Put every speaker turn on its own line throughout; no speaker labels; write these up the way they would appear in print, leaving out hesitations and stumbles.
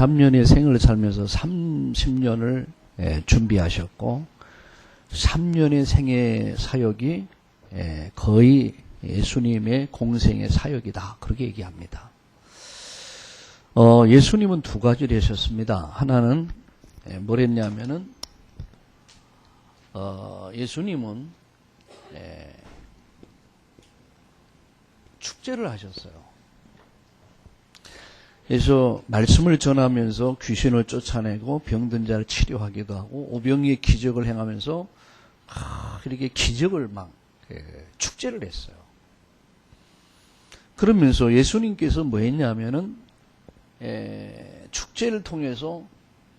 23년의 생을 살면서 30년을 준비하셨고 3년의 생애 사역이 거의 예수님의 공생의 사역이다. 그렇게 얘기합니다. 예수님은 두 가지를 하셨습니다. 하나는 뭘 했냐면은 예수님은 축제를 하셨어요. 그래서 말씀을 전하면서 귀신을 쫓아내고 병든 자를 치료하기도 하고 오병이의 기적을 행하면서 이렇게 기적을 막 축제를 했어요. 그러면서 예수님께서 뭐 했냐면은 축제를 통해서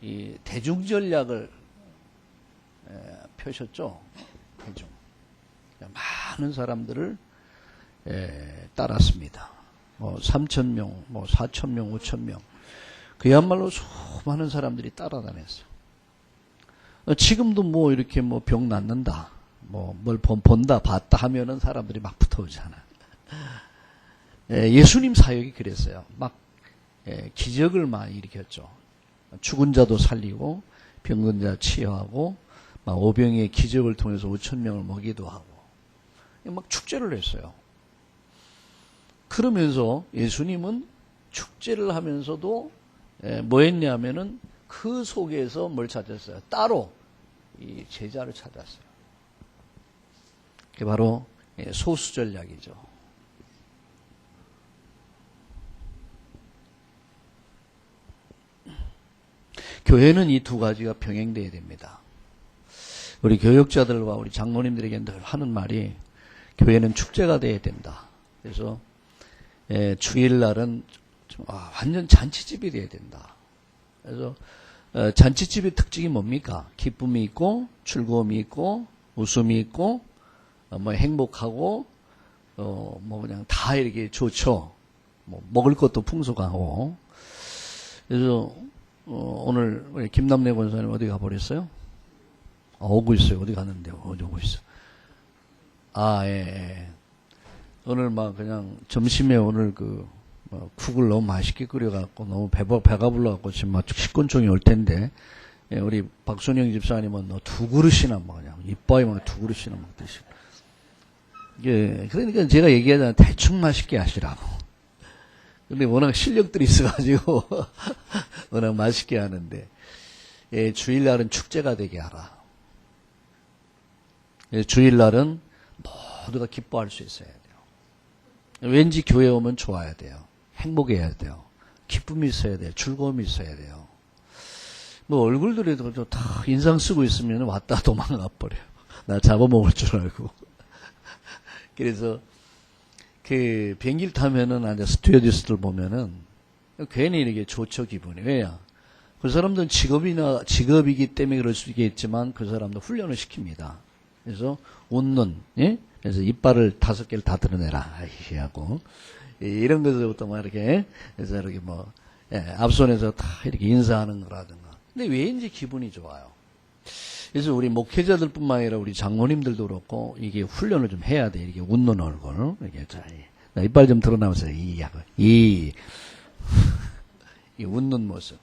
이 대중 전략을 펴셨죠. 대중. 많은 사람들을 따랐습니다. 뭐 3,000명, 뭐 4,000명, 5,000명. 그야말로 수많은 사람들이 따라다녔어요. 지금도 뭐 이렇게 뭐 병 낫는다, 뭐 뭘 본다, 봤다 하면은 사람들이 막 붙어오잖아. 예수님 사역이 그랬어요. 막 기적을 많이 일으켰죠. 죽은 자도 살리고 병든 자 치유하고 막 오병이의 기적을 통해서 5,000명을 먹이도 하고 막 축제를 했어요. 그러면서 예수님은 축제를 하면서도 뭐 했냐면은 그 속에서 뭘 찾았어요? 따로 이 제자를 찾았어요. 그게 바로 소수 전략이죠. 교회는 이 두 가지가 병행돼야 됩니다. 우리 교역자들과 우리 장로님들에게 늘 하는 말이 교회는 축제가 돼야 된다. 그래서 주일날은 완전 잔치집이 돼야 된다. 그래서 잔치집의 특징이 뭡니까? 기쁨이 있고 즐거움이 있고 웃음이 있고 뭐 행복하고 뭐 그냥 다 이렇게 좋죠. 뭐 먹을 것도 풍성하고. 그래서 오늘 우리 김남래 권사님 어디 가버렸어요? 오고 있어요. 어디 갔는데 어디 오고 있어? 예. 오늘 막 그냥 점심에 오늘 국을 너무 맛있게 끓여갖고 너무 배가 불러갖고 지금 막 식곤증이 올 텐데 우리 박순영 집사님은 두 그릇이나 먹냐 이빠이 막 두 그릇이나 먹듯이. 그러니까 제가 얘기하잖아요. 대충 맛있게 하시라고. 근데 워낙 실력들이 있어가지고 워낙 맛있게 하는데 주일날은 축제가 되게 하라. 주일날은 모두가 기뻐할 수 있어야 돼요. 왠지 교회 오면 좋아야 돼요. 행복해야 돼요. 기쁨이 있어야 돼요. 즐거움이 있어야 돼요. 뭐 얼굴들에도 다 인상 쓰고 있으면 왔다 도망가 버려요. 나 잡아먹을 줄 알고. 그래서 그 비행기를 타면은 앉아 스튜어디스들 보면은 괜히 이렇게 좋죠 기분이. 왜냐? 그 사람들은 직업이기 때문에 그럴 수 있겠지만 그 사람도 훈련을 시킵니다. 그래서 웃는, 예? 그래서 이빨을 5개를 다 드러내라 하고 이런 것부터 막 이렇게 그래서 이렇게 뭐 앞손에서 다 이렇게 인사하는 거라든가. 근데 왜인지 기분이 좋아요. 그래서 우리 목회자들뿐만 아니라 우리 장로님들도 그렇고 이게 훈련을 좀 해야 돼. 이렇게 웃는 얼굴 이렇게 나 이빨 좀 드러나면서 이 웃는 모습.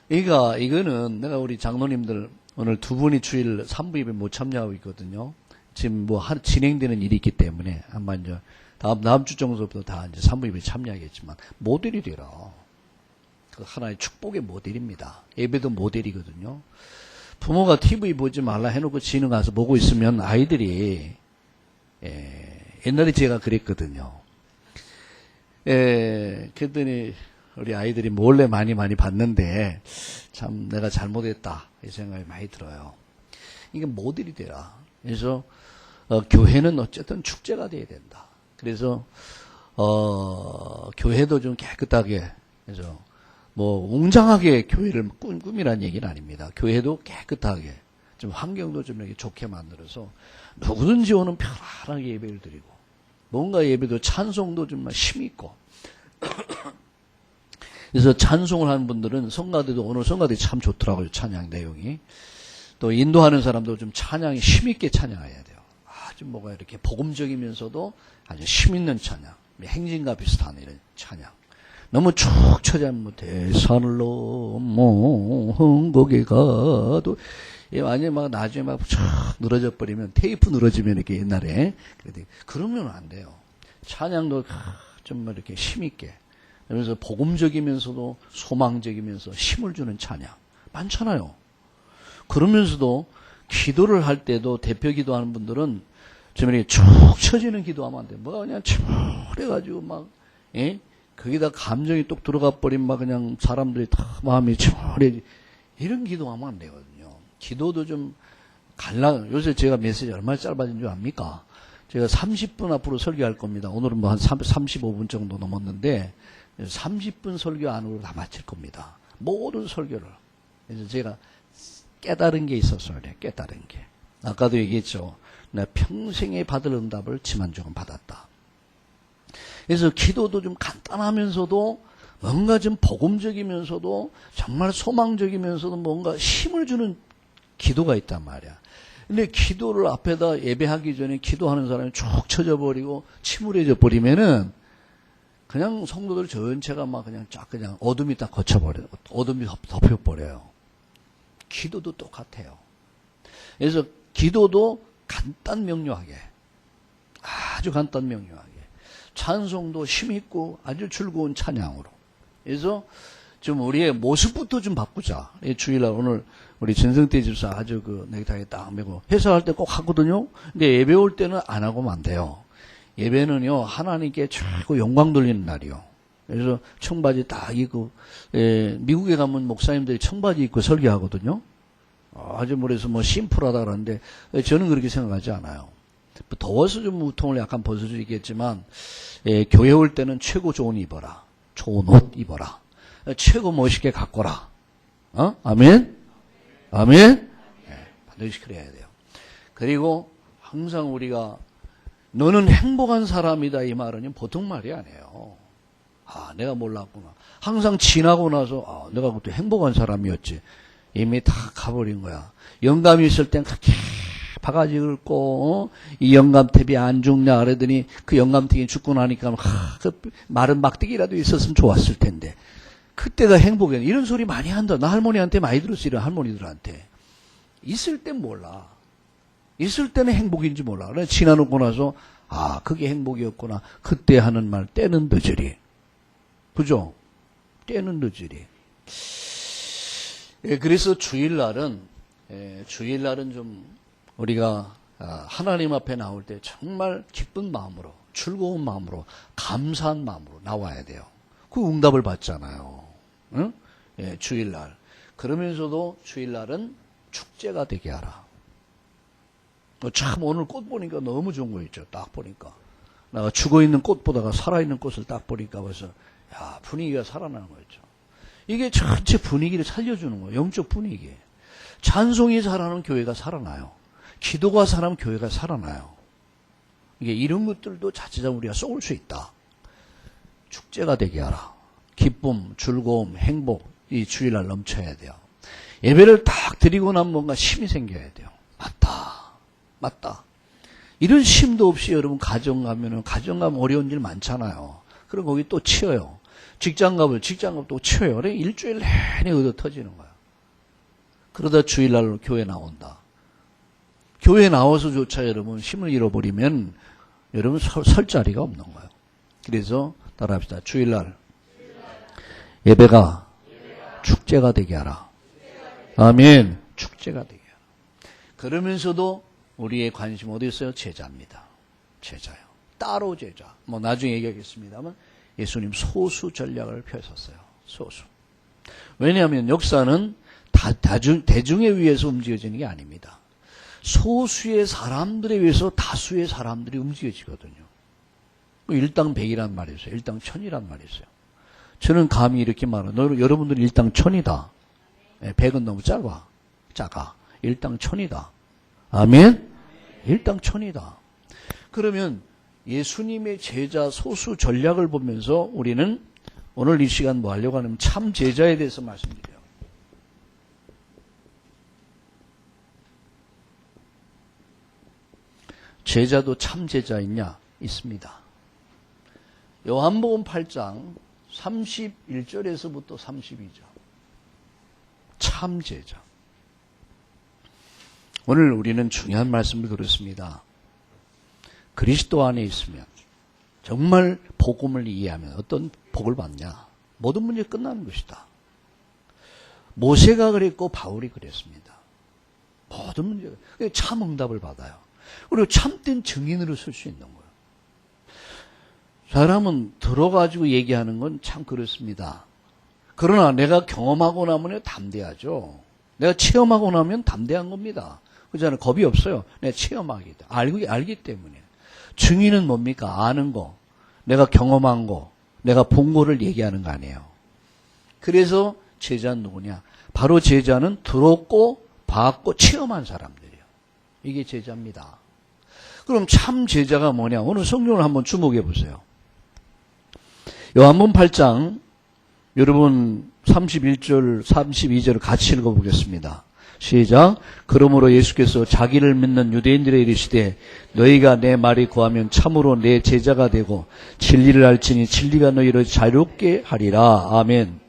그러니까 이거는 내가 우리 장로님들 오늘 두 분이 주일 3부 예배 못 참여하고 있거든요. 지금 뭐 진행되는 일이 있기 때문에 한번 이제 다음 주 정도부터 다 이제 3부 예배 참여하겠지만 모델이 되라. 그 하나의 축복의 모델입니다. 예배도 모델이거든요. 부모가 TV 보지 말라 해놓고 지는 가서 보고 있으면 아이들이 옛날에 제가 그랬거든요. 그랬더니 우리 아이들이 몰래 많이 봤는데 참 내가 잘못했다 이 생각이 많이 들어요. 이게 모델이 되라. 그래서 교회는 어쨌든 축제가 돼야 된다. 그래서 교회도 좀 깨끗하게 그래서 뭐 웅장하게 교회를 꾸미라는 얘기는 아닙니다. 교회도 깨끗하게 좀 환경도 좀 이렇게 좋게 만들어서 누구든지 오는 편안하게 예배를 드리고 뭔가 예배도 찬송도 좀 힘 있고 그래서 찬송을 하는 분들은 성가대도 오늘 성가대 참 좋더라고요. 찬양 내용이. 또 인도하는 사람도 좀 찬양이 힘있게 찬양해야 돼요. 아주 뭐가 이렇게 복음적이면서도 아주 힘있는 찬양. 행진과 비슷한 이런 찬양. 너무 축 처지면 못해. 산을 넘어 흥곡에 가도 완전히 막 나중에 막 촥 늘어져 버리면 테이프 늘어지면 이렇게 옛날에 그러면 안 돼요. 찬양도 좀 이렇게 힘있게 그래서 복음적이면서도 소망적이면서 힘을 주는 찬양 많잖아요. 그러면서도 기도를 할 때도 대표 기도하는 분들은 좀 이렇게 축 처지는 기도하면 안 돼. 뭐가 그냥 그래가지고 막 거기다 감정이 뚝 들어가 버리면 막 그냥 사람들이 다 마음이 철해 이런 기도하면 안 되거든요. 기도도 좀 요새 제가 메시지 얼마나 짧아진 줄 압니까? 제가 30분 앞으로 설교할 겁니다. 오늘은 뭐 한 35분 정도 넘었는데 30분 설교 안으로 다 마칠 겁니다. 모든 설교를. 그래서 제가 깨달은 게 있었어요. 깨달은 게. 아까도 얘기했죠. 내가 평생에 받을 응답을 지만조금 받았다. 그래서 기도도 좀 간단하면서도 뭔가 좀 복음적이면서도 정말 소망적이면서도 뭔가 힘을 주는 기도가 있단 말이야. 근데 기도를 앞에다 예배하기 전에 기도하는 사람이 쭉 쳐져 버리고 침울해져 버리면은 그냥 성도들 전체가 막 그냥 쫙 그냥 어둠이 딱 거쳐버려요. 어둠이 덮여버려요. 기도도 똑같아요. 그래서 기도도 간단 명료하게 아주 간단 명료하게 찬송도 힘있고 아주 즐거운 찬양으로 그래서 좀 우리의 모습부터 좀 바꾸자. 주일날 오늘 우리 전성태 집사 아주 넥타이 딱 메고 회사할 때 꼭 하거든요. 근데 예배 올 때는 안 하고만 안 돼요. 예배는요 하나님께 최고 영광 돌리는 날이요. 그래서 청바지 딱 입고 미국에 가면 목사님들이 청바지 입고 설교하거든요. 아주 그래서 뭐 심플하다 그러는데 저는 그렇게 생각하지 않아요. 더워서 좀 우통을 약간 벗을 수 있겠지만 교회 올 때는 최고 좋은 입어라. 좋은 옷 입어라. 최고 멋있게 가꿔라. 아멘? 아멘? 네, 반드시 그래야 돼요. 그리고 항상 우리가 너는 행복한 사람이다 이 말은 보통 말이 아니에요. 내가 몰랐구나. 항상 지나고 나서 내가 그때 행복한 사람이었지. 이미 다 가버린 거야. 영감이 있을 땐 그렇게 바가지 긁고 이 영감탭이 안 죽냐 그러더니 그 영감탭이 죽고 나니까 그 마른 막대기라도 있었으면 좋았을 텐데 그때가 행복이야. 이런 소리 많이 한다. 나 할머니한테 많이 들었어. 이런 할머니들한테. 있을 땐 몰라. 있을 때는 행복인지 몰라. 그래 지나놓고 나서 그게 행복이었구나. 그때 하는 말 때는 늦으리. 그죠? 때는 늦으리. 그래서 주일날은 좀 우리가 하나님 앞에 나올 때 정말 기쁜 마음으로 즐거운 마음으로 감사한 마음으로 나와야 돼요. 그 응답을 받잖아요. 응? 주일날. 그러면서도 주일날은 축제가 되게 하라. 참 오늘 꽃 보니까 너무 좋은 거 있죠. 딱 보니까. 내가 죽어있는 꽃 보다가 살아있는 꽃을 딱 보니까 벌써 분위기가 살아나는 거였죠. 이게 전체 분위기를 살려주는 거예요. 영적 분위기. 찬송이 살아나면 교회가 살아나요. 기도가 살아나면 교회가 살아나요. 이게 이런 것들도 자칫하면 우리가 쏘을 수 있다. 축제가 되게 하라. 기쁨, 즐거움, 행복 이 주일날 넘쳐야 돼요. 예배를 딱 드리고 나면 뭔가 힘이 생겨야 돼요. 맞다. 이런 힘도 없이 여러분 가정 가면 어려운 일 많잖아요. 그럼 거기 또 치여요. 직장 가면 또 치여요. 그래 일주일 내내 얻어 터지는 거야. 그러다 주일날로 교회 나온다. 교회 나와서조차 여러분 힘을 잃어버리면 여러분 설 자리가 없는 거예요. 그래서 따라합시다. 주일날 예배가 축제가 되게 하라. 아멘. 축제가 되게 하라. 그러면서도 우리의 관심 어디 있어요? 제자입니다. 제자요. 따로 제자. 나중에 얘기하겠습니다만 예수님 소수 전략을 펴셨어요. 소수. 왜냐하면 역사는 대중에 의해서 움직여지는 게 아닙니다. 소수의 사람들에 의해서 다수의 사람들이 움직여지거든요. 일당백이란 말이 있어요. 일당천이란 말이 있어요. 저는 감히 이렇게 말해요. 여러분들은 일당천이다. 백은 너무 작아. 일당천이다. 아멘? 일당천이다. 그러면 예수님의 제자 소수 전략을 보면서 우리는 오늘 이 시간 뭐 하려고 하냐면 참 제자에 대해서 말씀드려요. 제자도 참 제자 있냐? 있습니다. 요한복음 8장 31절에서부터 32절. 참제자. 오늘 우리는 중요한 말씀을 들었습니다. 그리스도 안에 있으면 정말 복음을 이해하면 어떤 복을 받냐? 모든 문제 끝나는 것이다. 모세가 그랬고 바울이 그랬습니다. 모든 문제가 참 응답을 받아요. 그리고 참된 증인으로 설 수 있는 거예요. 사람은 들어가지고 얘기하는 건 참 그렇습니다. 그러나 내가 경험하고 나면 담대하죠. 내가 체험하고 나면 담대한 겁니다. 그잖아요. 겁이 없어요. 내가 체험하기 때문에. 알기 때문에. 증인은 뭡니까? 아는 거. 내가 경험한 거. 내가 본 거를 얘기하는 거 아니에요. 그래서 제자는 누구냐? 바로 제자는 들었고 봤고 체험한 사람들이에요. 이게 제자입니다. 그럼 참 제자가 뭐냐? 오늘 성경을 한번 주목해 보세요. 요한복음 8장 여러분 31절 32절을 같이 읽어보겠습니다. 시작. 그러므로 예수께서 자기를 믿는 유대인들에 이르시되 너희가 내 말이 구하면 참으로 내 제자가 되고 진리를 알지니 진리가 너희를 자유롭게 하리라. 아멘.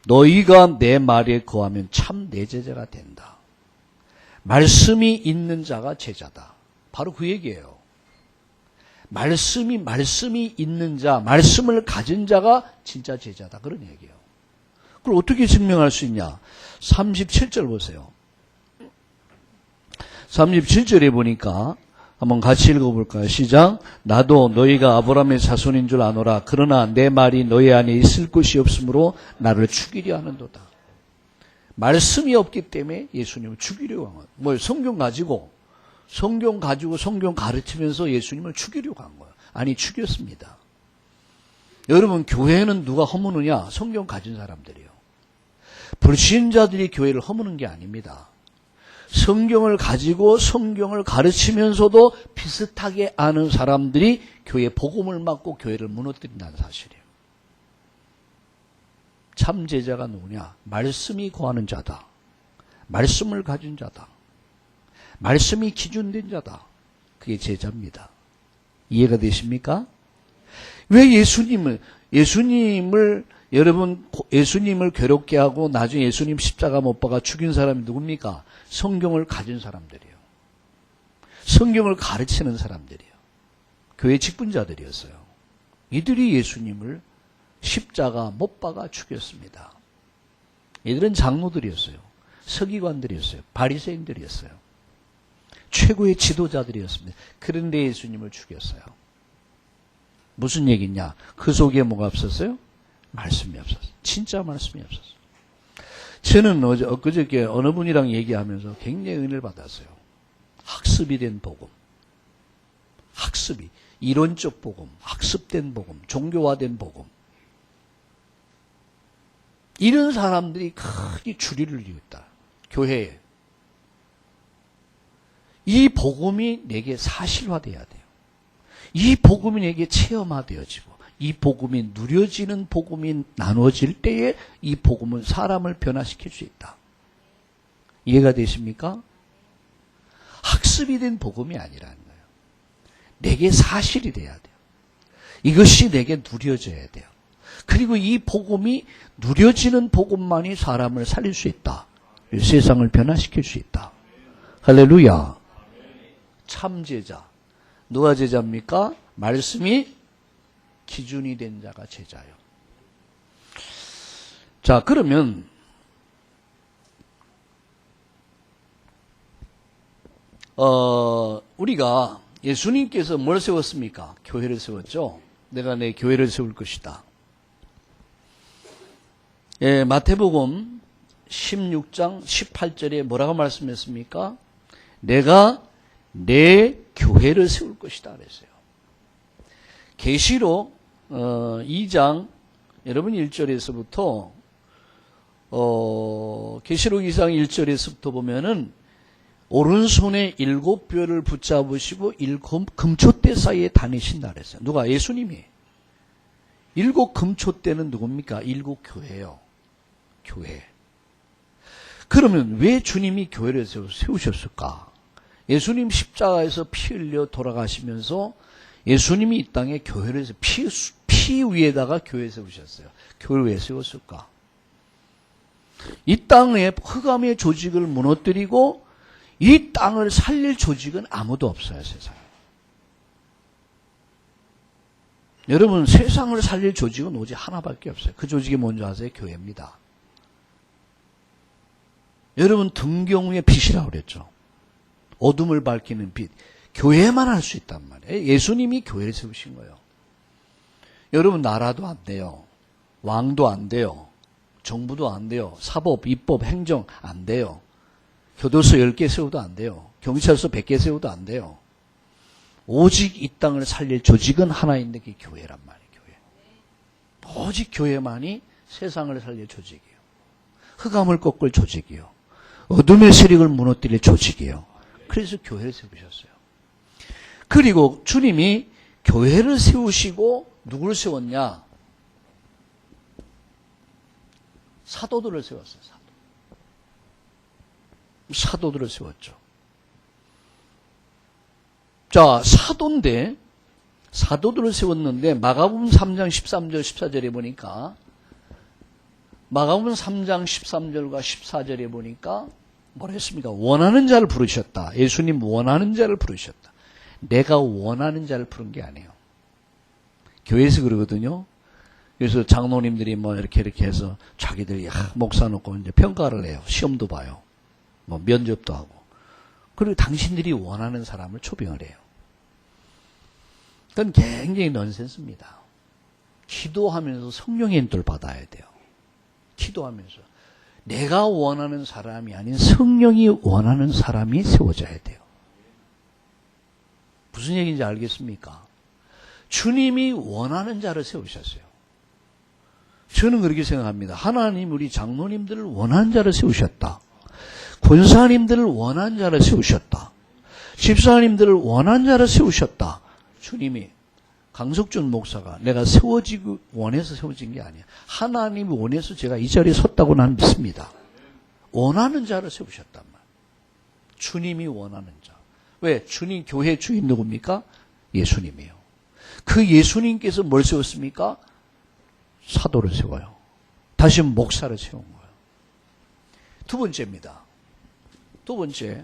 너희가 내 말에 구하면 참 내 제자가 된다. 말씀이 있는 자가 제자다. 바로 그 얘기예요. 말씀이 있는 자, 말씀을 가진 자가 진짜 제자다. 그런 얘기예요. 그걸 어떻게 증명할 수 있냐? 37절 보세요. 37절에 보니까 한번 같이 읽어볼까요? 시작. 나도 너희가 아브라함의 자손인 줄 아노라. 그러나 내 말이 너희 안에 있을 곳이 없으므로 나를 죽이려 하는도다. 말씀이 없기 때문에 예수님을 죽이려고 한 거예요. 뭐 성경 가지고 성경 가르치면서 예수님을 죽이려고 한 거예요. 아니, 죽였습니다. 여러분, 교회는 누가 허무느냐? 성경 가진 사람들이요. 불신자들이 교회를 허무는 게 아닙니다. 성경을 가지고 성경을 가르치면서도 비슷하게 아는 사람들이 교회 복음을 막고 교회를 무너뜨린다는 사실이에요. 참 제자가 누구냐? 말씀이 구하는 자다. 말씀을 가진 자다. 말씀이 기준된 자다. 그게 제자입니다. 이해가 되십니까? 왜 예수님을 괴롭게 하고 나중에 예수님 십자가 못 박아 죽인 사람이 누굽니까? 성경을 가진 사람들이에요. 성경을 가르치는 사람들이에요. 교회 직분자들이었어요. 이들이 예수님을 십자가 못 박아 죽였습니다. 이들은 장로들이었어요. 서기관들이었어요. 바리새인들이었어요. 최고의 지도자들이었습니다. 그런데 예수님을 죽였어요. 무슨 얘기냐? 그 속에 뭐가 없었어요? 말씀이 없었어요. 진짜 말씀이 없었어요. 저는 엊그저께 어느 분이랑 얘기하면서 굉장히 은혜를 받았어요. 학습이 된 복음. 학습이. 이론적 복음. 학습된 복음. 종교화된 복음. 이런 사람들이 크게 주리를 이뤘다. 교회에. 이 복음이 내게 사실화돼야 돼요. 이 복음이 내게 체험화되어지고 이 복음이 누려지는 복음이 나눠질 때에 이 복음은 사람을 변화시킬 수 있다. 이해가 되십니까? 학습이 된 복음이 아니라는 거예요. 내게 사실이 돼야 돼요. 이것이 내게 누려져야 돼요. 그리고 이 복음이 누려지는 복음만이 사람을 살릴 수 있다. 세상을 변화시킬 수 있다. 할렐루야. 참 제자. 누가 제자입니까? 말씀이 기준이 된 자가 제자예요. 자, 그러면 우리가 예수님께서 뭘 세웠습니까? 교회를 세웠죠. 내가 내 교회를 세울 것이다. 예, 마태복음 16장 18절에 뭐라고 말씀했습니까? 내가 내 교회를 세울 것이다 그랬어요. 계시록 2장 여러분 1절에서부터 계시록 2장 1절에서부터 보면은 오른손에 7뼈를 붙잡으시고 7금초대 사이에 다니신다 그랬어요. 누가? 예수님이. 7금초대는 누굽니까? 7교회예요. 교회. 그러면 왜 주님이 교회를 세우셨을까? 예수님 십자가에서 피 흘려 돌아가시면서 예수님이 이 땅에 교회를 피 피 위에다가 교회 세우셨어요. 교회를 왜 세웠을까? 이 땅에 흑암의 조직을 무너뜨리고 이 땅을 살릴 조직은 아무도 없어요, 세상에. 여러분, 세상을 살릴 조직은 오직 하나밖에 없어요. 그 조직이 뭔지 아세요? 교회입니다. 여러분, 등경우의 빛이라고 그랬죠. 어둠을 밝히는 빛. 교회만 할 수 있단 말이에요. 예수님이 교회를 세우신 거예요. 여러분, 나라도 안 돼요. 왕도 안 돼요. 정부도 안 돼요. 사법, 입법, 행정 안 돼요. 교도소 10개 세워도 안 돼요. 경찰서 100개 세워도 안 돼요. 오직 이 땅을 살릴 조직은 하나 있는 게 교회란 말이에요. 교회. 오직 교회만이 세상을 살릴 조직이에요. 흑암을 꺾을 조직이에요. 어둠의 세력을 무너뜨릴 조직이에요. 그래서 교회를 세우셨어요. 그리고 주님이 교회를 세우시고 누구를 세웠냐? 사도들을 세웠어요. 사도들을 세웠죠. 자, 사도인데 사도들을 세웠는데 마가복음 3장 13절 14절에 보니까 마가복음 3장 13절과 14절에 보니까 뭐라 했습니까? 원하는 자를 부르셨다. 예수님 원하는 자를 부르셨다. 내가 원하는 자를 부른 게 아니에요. 교회에서 그러거든요. 그래서 장로님들이 뭐 이렇게 해서 자기들이 목사 놓고 이제 평가를 해요. 시험도 봐요. 뭐 면접도 하고. 그리고 당신들이 원하는 사람을 초빙을 해요. 그건 굉장히 넌센스입니다. 기도하면서 성령의 인도를 받아야 돼요. 기도하면서. 내가 원하는 사람이 아닌 성령이 원하는 사람이 세워져야 돼요. 무슨 얘기인지 알겠습니까? 주님이 원하는 자를 세우셨어요. 저는 그렇게 생각합니다. 하나님 우리 장로님들을 원하는 자를 세우셨다. 권사님들을 원하는 자를 세우셨다. 집사님들을 원하는 자를 세우셨다. 주님이 강석준 목사가 내가 세워지고 원해서 세워진 게 아니야. 하나님이 원해서 제가 이 자리에 섰다고 나는 믿습니다. 원하는 자를 세우셨단 말이에요. 주님이 원하는 자. 왜? 주님 교회 주인 누굽니까? 예수님이에요. 그 예수님께서 뭘 세웠습니까? 사도를 세워요. 다시 목사를 세운 거예요. 두 번째입니다. 두 번째.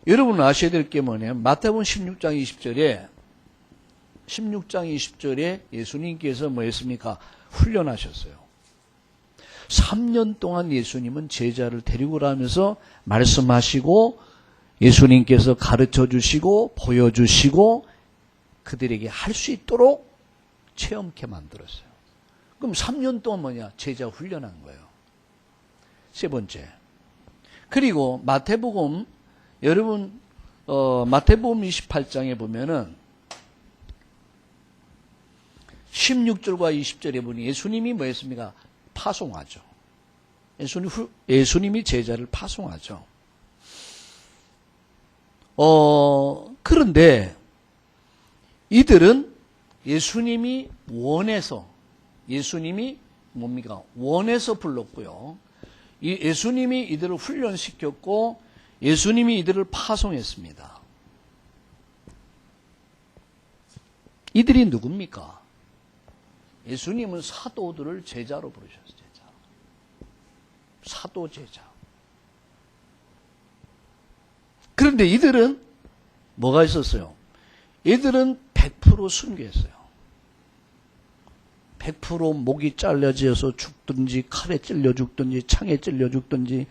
여러분 아셔야 될 게 뭐냐면 마태복음 16장 20절에 예수님께서 뭐 했습니까? 훈련하셨어요. 3년 동안 예수님은 제자를 데리고 가면서 말씀하시고 예수님께서 가르쳐 주시고 보여주시고 그들에게 할 수 있도록 체험케 만들었어요. 그럼 3년 동안 뭐냐? 제자 훈련한 거예요. 세 번째. 그리고 마태복음 여러분 마태복음 28장에 보면은 16절과 20절에 보니 예수님이 뭐 했습니까? 파송하죠. 예수님이 제자를 파송하죠. 그런데 이들은 예수님이 뭡니까? 원해서 불렀고요. 예수님이 이들을 훈련시켰고 예수님이 이들을 파송했습니다. 이들이 누굽니까? 예수님은 사도들을 제자로 부르셨어요. 제자. 사도 제자. 그런데 이들은 뭐가 있었어요? 이들은 100% 순교했어요. 100% 목이 잘려져서 죽든지 칼에 찔려 죽든지 창에 찔려 죽든지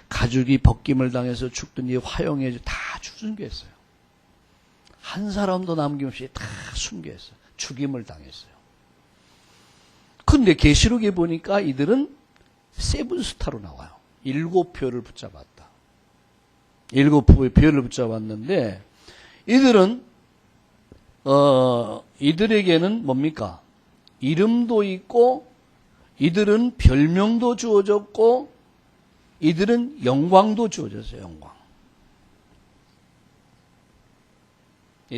가죽이 벗김을 당해서 죽든지 화형에 다 순교했어요. 한 사람도 남김없이 다 순교했어요. 죽임을 당했어요. 그런데 계시록에 보니까 이들은 세븐스타로 나와요. 7표를 붙잡았다. 7표를 붙잡았는데 이들은 이들에게는 뭡니까? 이름도 있고 이들은 별명도 주어졌고 이들은 영광도 주어졌어요. 영광.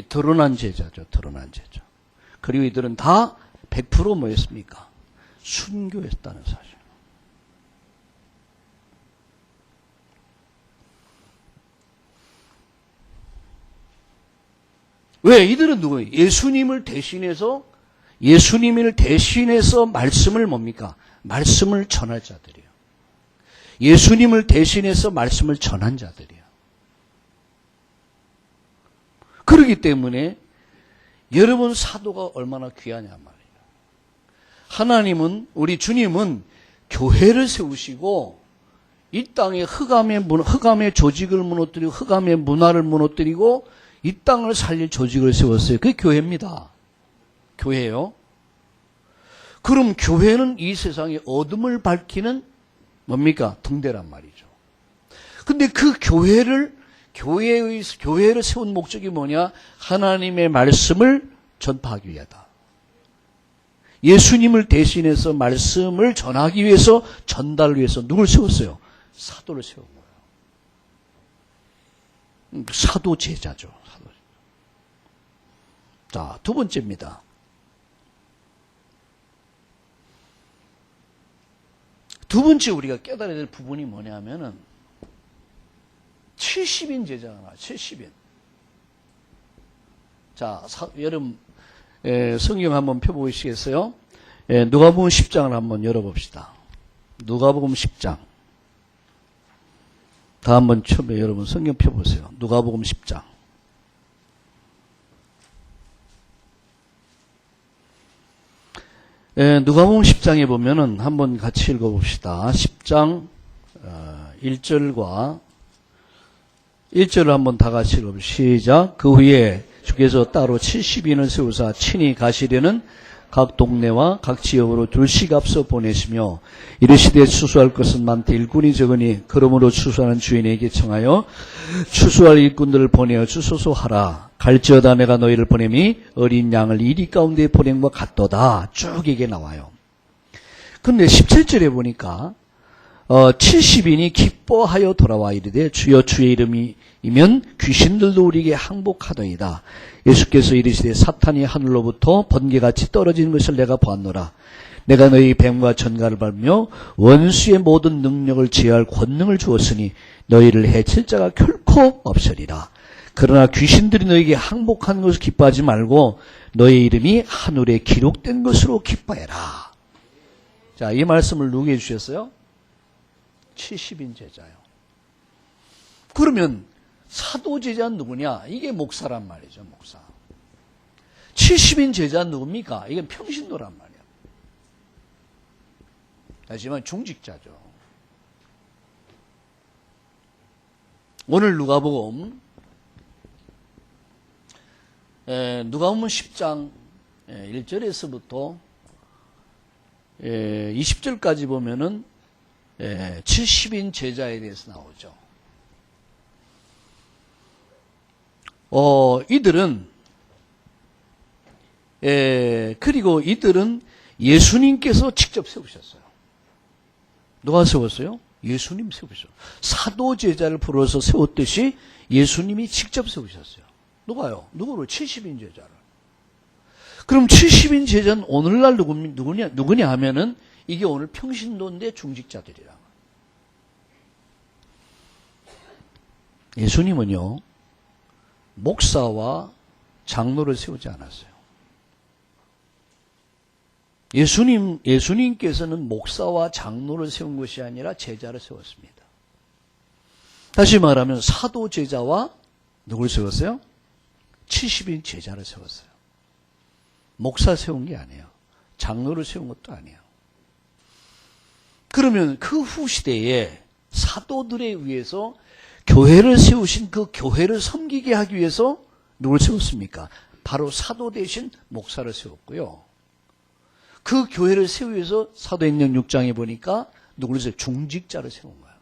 드러난 제자죠. 드러난 제자. 그리고 이들은 다 100% 뭐였습니까? 순교했다는 사실. 왜? 이들은 누구예요? 예수님을 대신해서 예수님을 대신해서 말씀을 뭡니까? 말씀을 전할 자들이에요. 예수님을 대신해서 말씀을 전한 자들이에요. 그렇기 때문에 여러분 사도가 얼마나 귀하냐 말이에요. 하나님은, 우리 주님은 교회를 세우시고 이 땅에 흑암의 조직을 무너뜨리고 흑암의 문화를 무너뜨리고 이 땅을 살릴 조직을 세웠어요. 그게 교회입니다. 교회요. 그럼 교회는 이 세상의 어둠을 밝히는 뭡니까? 등대란 말이죠. 근데 그 교회를 세운 목적이 뭐냐? 하나님의 말씀을 전파하기 위하다. 예수님을 대신해서 말씀을 전하기 위해서, 전달을 위해서 누굴 세웠어요? 사도를 세운 거예요. 사도 제자죠. 사도. 자, 두 번째입니다. 두 번째 우리가 깨달아야 될 부분이 뭐냐면은 70인 제자가 나와요. 70인. 자, 여러분 성경 한번 펴보시겠어요? 누가복음 10장을 한번 열어봅시다. 누가복음 10장. 다 한번 여러분 성경 펴보세요. 누가복음 10장. 누가복음 10장에 보면은 한번 같이 읽어봅시다. 10장 1절과 1절을 한번 다 같이 읽어봅시다. 시작. 그 후에 주께서 따로 70인을 세우사 친히 가시려는 각 동네와 각 지역으로 둘씩 앞서 보내시며 이르시되 추수할 것은 많되 일꾼이 적으니 그러므로 추수하는 주인에게 청하여 추수할 일꾼들을 보내어 주소서 하라. 갈지어다 내가 너희를 보냄이 어린 양을 이리 가운데 보냄과 같도다. 쭉 이게 나와요. 근데 17절에 보니까 70인이 기뻐하여 돌아와 이르되 주여 주의 이름이면 귀신들도 우리에게 항복하더이다. 예수께서 이르시되 사탄이 하늘로부터 번개같이 떨어지는 것을 내가 보았노라. 내가 너희 뱀과 전갈을 밟으며 원수의 모든 능력을 제어할 권능을 주었으니 너희를 해칠 자가 결코 없으리라. 그러나 귀신들이 너희에게 항복하는 것을 기뻐하지 말고 너희 이름이 하늘에 기록된 것으로 기뻐해라. 자, 이 말씀을 누구에게 주셨어요? 70인 제자요. 그러면 사도 제자는 누구냐? 이게 목사란 말이죠. 목사. 70인 제자는 누굽니까? 이건 평신도란 말이야. 하지만 중직자죠. 오늘 누가복음 10장 1절에서부터 20절까지 보면은 70인 제자에 대해서 나오죠. 그리고 이들은 예수님께서 직접 세우셨어요. 누가 세웠어요? 예수님 세우셨어요. 사도 제자를 불러서 세웠듯이 예수님이 직접 세우셨어요. 누가요? 누구를? 70인 제자를. 그럼 70인 제자는 오늘날 누구냐 하면은 이게 오늘 평신도인데 중직자들이라. 예수님은요, 목사와 장로를 세우지 않았어요. 예수님께서는 목사와 장로를 세운 것이 아니라 제자를 세웠습니다. 다시 말하면 사도 제자와 누굴 세웠어요? 70인 제자를 세웠어요. 목사 세운 게 아니에요. 장로를 세운 것도 아니에요. 그러면 그 후 시대에 사도들에 의해서 교회를 세우신 그 교회를 섬기게 하기 위해서 누굴 세웠습니까? 바로 사도 대신 목사를 세웠고요. 그 교회를 세우기 위해서 사도행전 6장에 보니까 누구를 세워요? 중직자를 세운 거예요.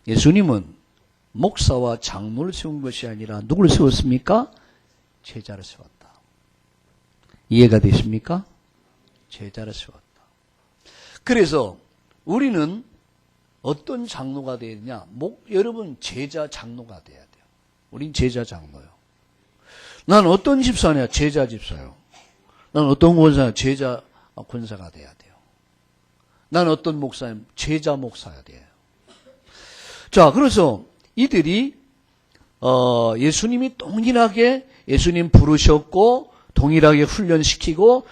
예수님은 목사와 장로를 세운 것이 아니라 누구를 세웠습니까? 제자를 세웠다. 이해가 되십니까? 제자를 세웠다. 그래서 우리는 어떤 장로가 되어야 되냐? 여러분 제자 장로가 돼야 돼요. 우린 제자 장로요. 난 어떤 집사냐? 제자 집사요. 난 어떤 권사냐? 제자 권사가 돼야 돼요. 난 어떤 목사냐? 제자 목사가 돼요. 자, 그래서 이들이 예수님이 동일하게 예수님 부르셨고 동일하게 훈련시키고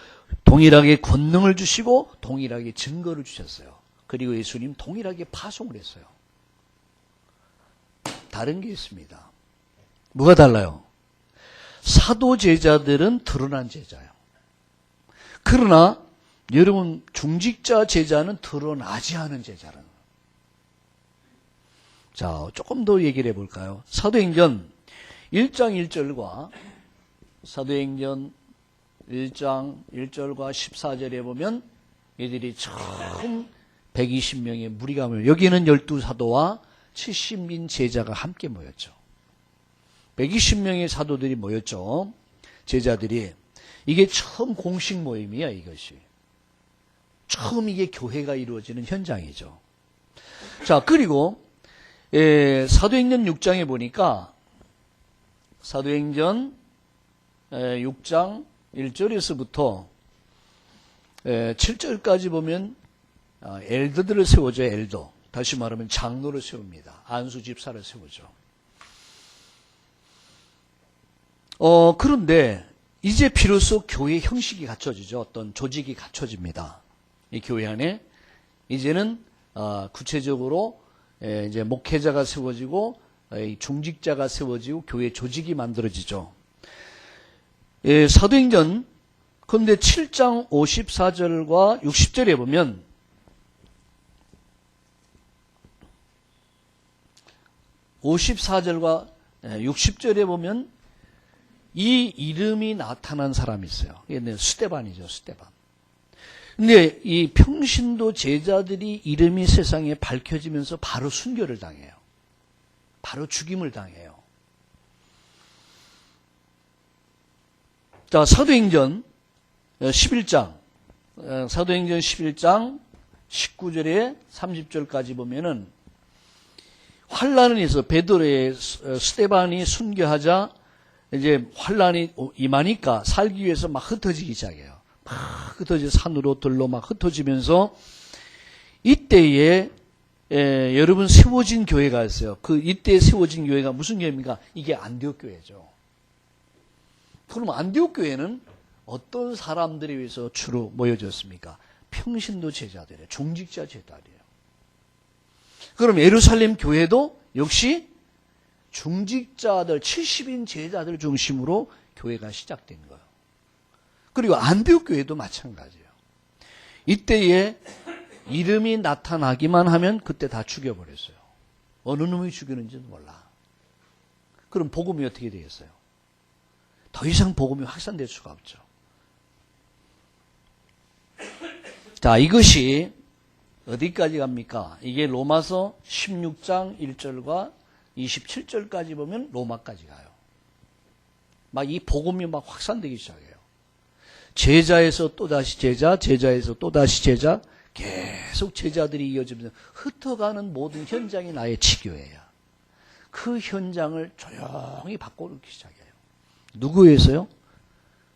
동일하게 권능을 주시고 동일하게 증거를 주셨어요. 그리고 예수님 동일하게 파송을 했어요. 다른 게 있습니다. 뭐가 달라요? 사도 제자들은 드러난 제자예요. 그러나 여러분 중직자 제자는 드러나지 않은 제자라는 거예요. 자, 조금 더 얘기를 해볼까요? 사도행전 1장 1절과 사도행전 1장 1절과 14절에 보면 이들이 처음 120명의 무리가 모여 여기는 12사도와 70인 제자가 함께 모였죠. 120명의 사도들이 모였죠. 제자들이. 이게 처음 공식 모임이야, 이것이. 처음 이게 교회가 이루어지는 현장이죠. 자, 그리고 사도행전 6장에 보니까 사도행전 6장 1절에서부터 7절까지 보면 엘더들을 세워줘요. 엘더. 다시 말하면 장로를 세웁니다. 안수 집사를 세우죠. 그런데 이제 비로소 교회 형식이 갖춰지죠. 어떤 조직이 갖춰집니다. 이 교회 안에 이제는 구체적으로 이제 목회자가 세워지고 중직자가 세워지고 교회 조직이 만들어지죠. 사도행전 그런데 7장 54절과 60절에 보면 (54절과 60절에) 보면 이 이름이 나타난 사람이 있어요. 이게 스데반이죠. 스데반. 근데 이 평신도 제자들이 이름이 세상에 밝혀지면서 바로 순교를 당해요. 바로 죽임을 당해요. 자, 사도행전 11장 19절에 30절까지 보면은 환란이 있어. 베드로의 스데반이 순교하자 이제 환란이 임하니까 살기 위해서 막 흩어지기 시작해요. 막 흩어져 산으로 들로 막 흩어지면서 이때에 여러분 세워진 교회가 있어요. 그 이때 세워진 교회가 무슨 교회입니까? 이게 안디옥 교회죠. 그럼 안디옥 교회는 어떤 사람들에 의해서 주로 모여졌습니까? 평신도 제자들이에요. 중직자 제자들이에요. 그럼 예루살렘 교회도 역시 중직자들 70인 제자들 중심으로 교회가 시작된 거예요. 그리고 안디옥 교회도 마찬가지예요. 이때에 이름이 나타나기만 하면 그때 다 죽여버렸어요. 어느 놈이 죽이는지는 몰라. 그럼 복음이 어떻게 되겠어요? 더 이상 복음이 확산될 수가 없죠. 자, 이것이 어디까지 갑니까? 이게 로마서 16장 1절과 27절까지 보면 로마까지 가요. 막 이 복음이 막 확산되기 시작해요. 제자에서 또다시 제자, 제자에서 또다시 제자, 계속 제자들이 이어지면서 흩어가는 모든 현장이 나의 치교회야. 그 현장을 조용히 바꿔놓기 시작해요. 누구 위해서요?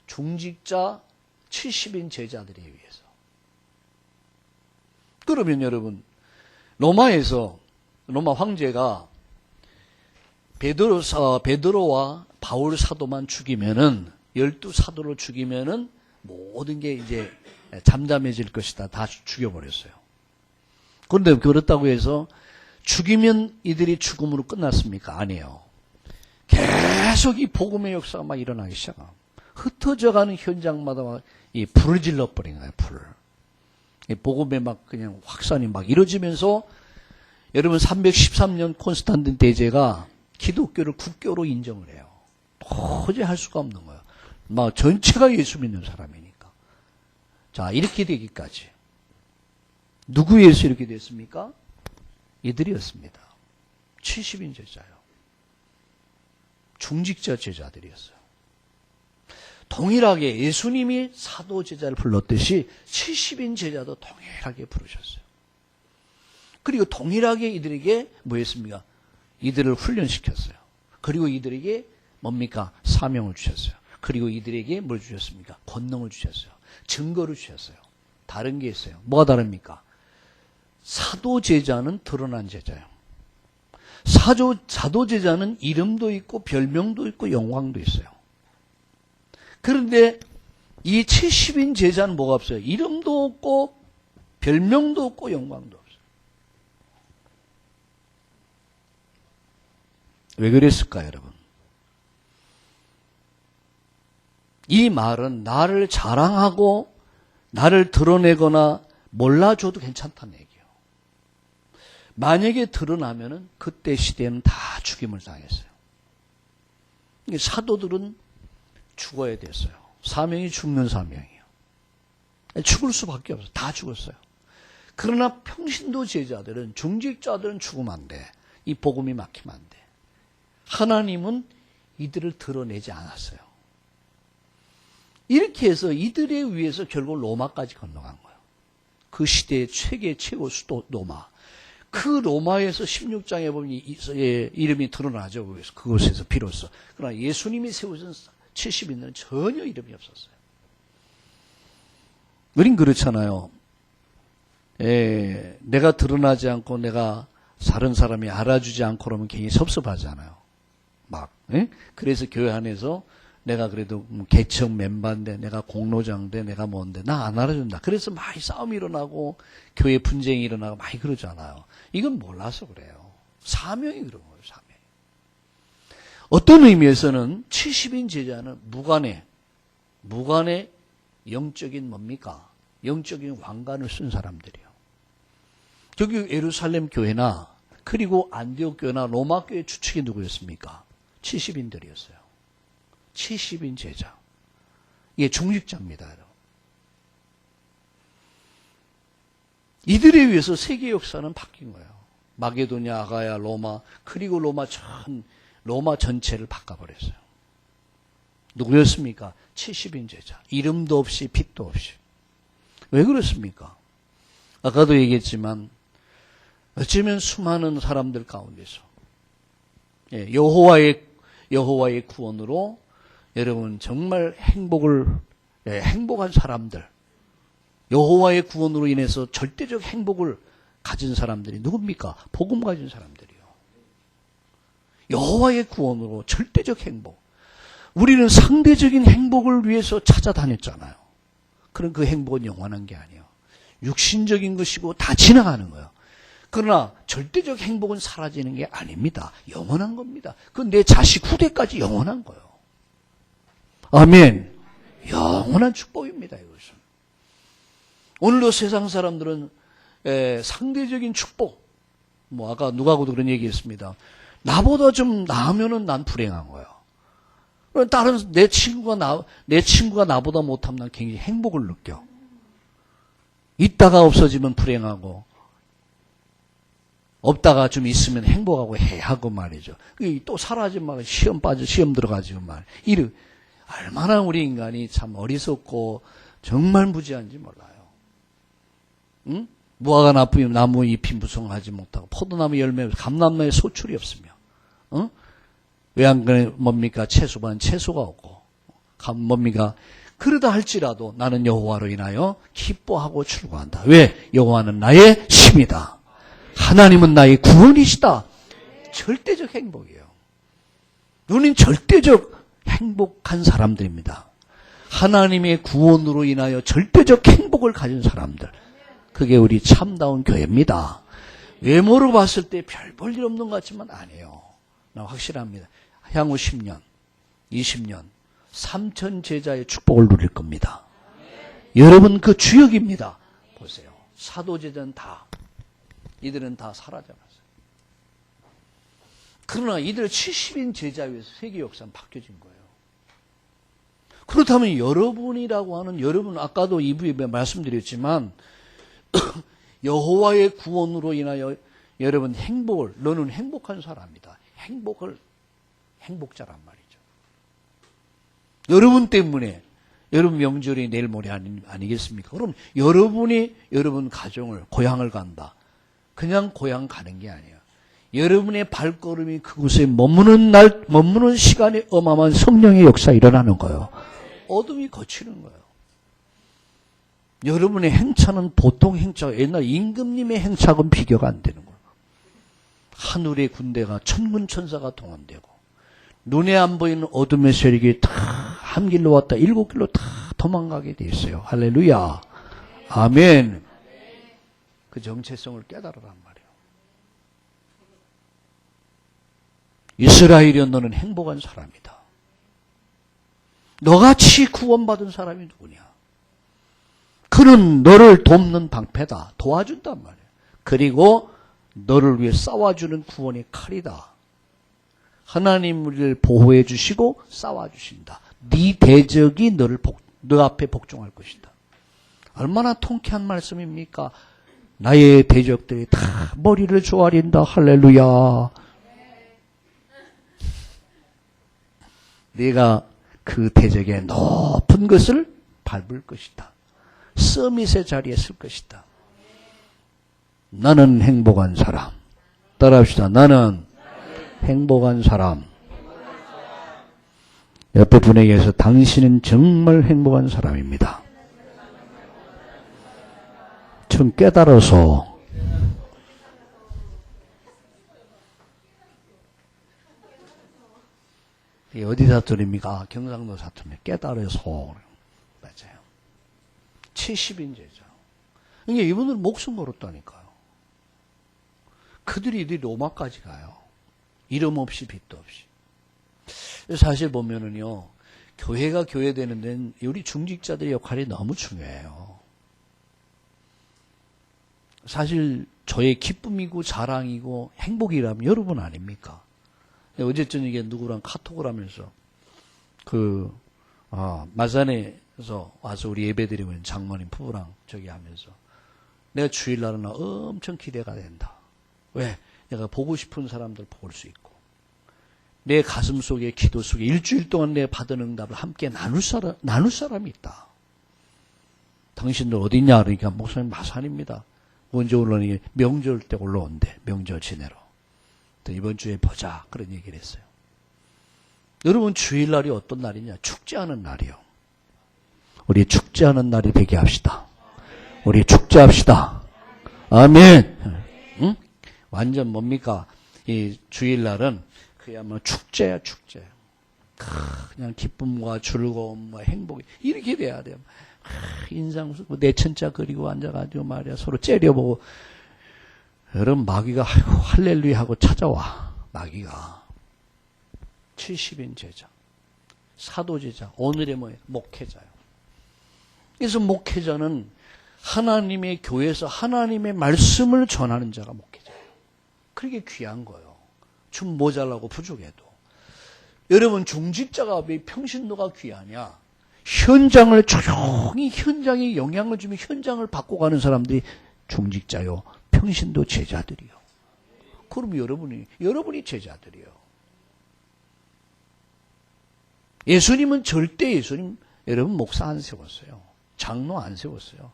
중직자 70인 제자들에 의해서. 그러면 여러분, 로마에서 로마 황제가 베드로와 바울 사도만 죽이면은 12사도를 죽이면은 모든 게 이제 잠잠해질 것이다. 다 죽여버렸어요. 그런데 그렇다고 해서 죽이면 이들이 죽음으로 끝났습니까? 아니에요. 계속 이 복음의 역사가 막 일어나기 시작합니다. 흩어져가는 현장마다 막 이 불을 질러버린 거예요. 불을. 이 복음의 막 그냥 확산이 막 이루어지면서 여러분 313년 콘스탄틴 대제가 기독교를 국교로 인정을 해요. 도저히 할 수가 없는 거예요. 막 전체가 예수 믿는 사람이니까. 자, 이렇게 되기까지. 누구에 의해서 이렇게 됐습니까? 이들이었습니다. 70인 제자요. 중직자 제자들이었어요. 동일하게 예수님이 사도 제자를 불렀듯이 70인 제자도 동일하게 부르셨어요. 그리고 동일하게 이들에게 뭐 했습니까? 이들을 훈련시켰어요. 그리고 이들에게 뭡니까? 사명을 주셨어요. 그리고 이들에게 뭘 주셨습니까? 권능을 주셨어요. 증거를 주셨어요. 다른 게 있어요. 뭐가 다릅니까? 사도 제자는 드러난 제자예요. 사도 제자는 이름도 있고 별명도 있고 영광도 있어요. 그런데 이 70인 제자는 뭐가 없어요? 이름도 없고 별명도 없고 영광도 없어요. 왜 그랬을까요, 여러분? 이 말은 나를 자랑하고 나를 드러내거나 몰라줘도 괜찮다는 얘기예요. 만약에 드러나면은 그때 시대에는 다 죽임을 당했어요. 사도들은 죽어야 됐어요. 사명이 죽는 사명이에요. 죽을 수밖에 없어요. 다 죽었어요. 그러나 평신도 제자들은, 중직자들은 죽으면 안 돼. 이 복음이 막히면 안 돼. 하나님은 이들을 드러내지 않았어요. 이렇게 해서 이들에 의해서 결국 로마까지 건너간 거예요. 그 시대의 최고 수도 로마. 그 로마에서 16장에 보면 이름이 드러나죠. 그곳에서 비로소. 그러나 예수님이 세우신 70인들은 전혀 이름이 없었어요. 우린 그렇잖아요. 내가 드러나지 않고 내가 다른 사람이 알아주지 않고 그러면 굉장히 섭섭하잖아요. 그래서 교회 안에서 내가 그래도 개척 멤버인데, 내가 공로장인데, 내가 뭔데, 나 안 알아준다. 그래서 많이 싸움이 일어나고, 교회 분쟁이 일어나고, 많이 그러잖아요. 이건 몰라서 그래요. 사명이 그런 거예요, 사명. 어떤 의미에서는 70인 제자는 무관의 영적인 뭡니까? 영적인 왕관을 쓴 사람들이에요. 저기 예루살렘 교회나, 그리고 안디옥 교회나 로마 교회 주축이 누구였습니까? 70인들이었어요. 70인 제자. 이게 중직자입니다. 이들에 의해서 세계 역사는 바뀐 거예요. 마게도냐, 아가야, 로마, 그리고 로마 전체를 바꿔버렸어요. 누구였습니까? 70인 제자. 이름도 없이 빛도 없이. 왜 그렇습니까? 아까도 얘기했지만 어쩌면 수많은 사람들 가운데서 여호와의 구원으로 여러분 정말 행복한 사람들, 여호와의 구원으로 인해서 절대적 행복을 가진 사람들이 누굽니까? 복음 가진 사람들이요. 여호와의 구원으로 절대적 행복. 우리는 상대적인 행복을 위해서 찾아다녔잖아요. 그럼 그 행복은 영원한 게 아니에요. 육신적인 것이고 다 지나가는 거예요. 그러나 절대적 행복은 사라지는 게 아닙니다. 영원한 겁니다. 그건 내 자식 후대까지 영원한 거예요. 아멘. 영원한 축복입니다, 이것은. 오늘도 세상 사람들은 상대적인 축복, 아까 누가고도 그런 얘기 했습니다. 나보다 좀 나으면은 난 불행한 거예요. 다른 내 친구가 나보다 못하면 난 굉장히 행복을 느껴. 있다가 없어지면 불행하고, 없다가 좀 있으면 행복하고 해하고 말이죠. 또 사라지면 시험 들어가지고 말이에요. 얼마나 우리 인간이 참 어리석고 정말 무지한지 몰라요. 응? 무화과 나무 잎이 무성하지 못하고 포도나무 열매, 감람나무에 소출이 없으며, 왜 안 그래? 뭡니까? 채소가 없고, 뭡니까? 그러다 할지라도 나는 여호와로 인하여 기뻐하고 출구한다. 왜? 여호와는 나의 힘이다. 하나님은 나의 구원이시다. 절대적 행복이에요. 우리는 절대적 행복한 사람들입니다. 하나님의 구원으로 인하여 절대적 행복을 가진 사람들. 그게 우리 참다운 교회입니다. 외모로 봤을 때 별 볼 일 없는 것 같지만 아니에요. 나 확실합니다. 향후 10년, 20년, 3천 제자의 축복을 누릴 겁니다. 여러분 그 주역입니다. 보세요. 사도제자는 이들은 다 사라져갔어요. 그러나 이들 70인 제자에 의해서 세계 역사는 바뀌어진 거예요. 그렇다면 여러분이라고 하는, 여러분 아까도 2부에 말씀드렸지만 여호와의 구원으로 인하여 여러분 너는 행복한 사람이다. 행복자란 말이죠. 여러분 때문에 여러분 명절이 내일 모레 아니겠습니까? 그럼 여러분 가정을, 고향을 간다. 그냥 고향 가는 게 아니에요. 여러분의 발걸음이 그곳에 머무는 시간에 어마어마한 성령의 역사 일어나는 거예요. 어둠이 거치는 거예요. 여러분의 행차는 보통 행차가, 옛날 임금님의 행차하고는 비교가 안 되는 거예요. 하늘의 군대가 천군천사가 동원되고 눈에 안 보이는 어둠의 세력이 다 한 길로 왔다 7길로 다 도망가게 돼 있어요. 할렐루야. 아멘. 그 정체성을 깨달으란 말이에요. 이스라엘이여 너는 행복한 사람이다. 너같이 구원받은 사람이 누구냐? 그는 너를 돕는 방패다. 도와준단 말이에요. 그리고 너를 위해 싸워주는 구원의 칼이다. 하나님 우리를 보호해 주시고 싸워주신다. 네 대적이 너 앞에 복종할 것이다. 얼마나 통쾌한 말씀입니까? 나의 대적들이 다 머리를 조아린다. 할렐루야. 네가 그 대적의 높은 것을 밟을 것이다. 서밋의 자리에 쓸 것이다. 나는 행복한 사람. 따라합시다. 나는 행복한 사람. 옆에 분에게서 당신은 정말 행복한 사람입니다. 좀 깨달아서 어디 사투리입니까? 경상도 사투리. 깨달아서. 맞아요. 70인 제자. 그러니까 이분들은 목숨 걸었다니까요. 그들이 로마까지 가요. 이름 없이 빚도 없이. 사실 보면은요, 교회가 교회되는 데는 우리 중직자들의 역할이 너무 중요해요. 사실 저의 기쁨이고 자랑이고 행복이라면 여러분 아닙니까? 어제 저녁에 누구랑 카톡을 하면서 마산에서 와서 우리 예배드리고 있는 장모님 부부랑 저기 하면서 내가 주일날은 엄청 기대가 된다. 왜? 내가 보고 싶은 사람들 볼 수 있고 내 가슴 속에 기도 속에 일주일 동안 내가 받은 응답을 함께 나눌 사람이 있다. 당신들 어디냐? 그러니까 목사님 마산입니다. 언제 올라오니? 명절 때 올라온대. 명절 지내러. 또 이번 주에 보자. 그런 얘기를 했어요. 여러분 주일날이 어떤 날이냐? 축제하는 날이요. 우리 축제하는 날이 되게 합시다. 우리 축제합시다. 아멘. 응? 완전 뭡니까? 이 주일날은 그야말로 축제야, 축제. 그냥 기쁨과 즐거움과 행복이 이렇게 돼야 돼요. 인상 내천자 그리고 앉아가지고 말이야 서로 째려보고. 여러분 마귀가 할렐루야 하고 찾아와. 마귀가 70인 제자, 사도 제자, 오늘의 뭐예요? 목회자요. 그래서 목회자는 하나님의 교회에서 하나님의 말씀을 전하는 자가 목회자예요. 그게 귀한 거예요. 좀 모자라고 부족해도. 여러분 중직자가 왜 평신도가 귀하냐? 현장을 조용히 현장에 영향을 주며 현장을 바꿔가는 사람들이 중직자요. 평신도 제자들이요. 그럼 여러분이 제자들이요. 예수님은 절대 여러분 목사 안 세웠어요. 장로 안 세웠어요.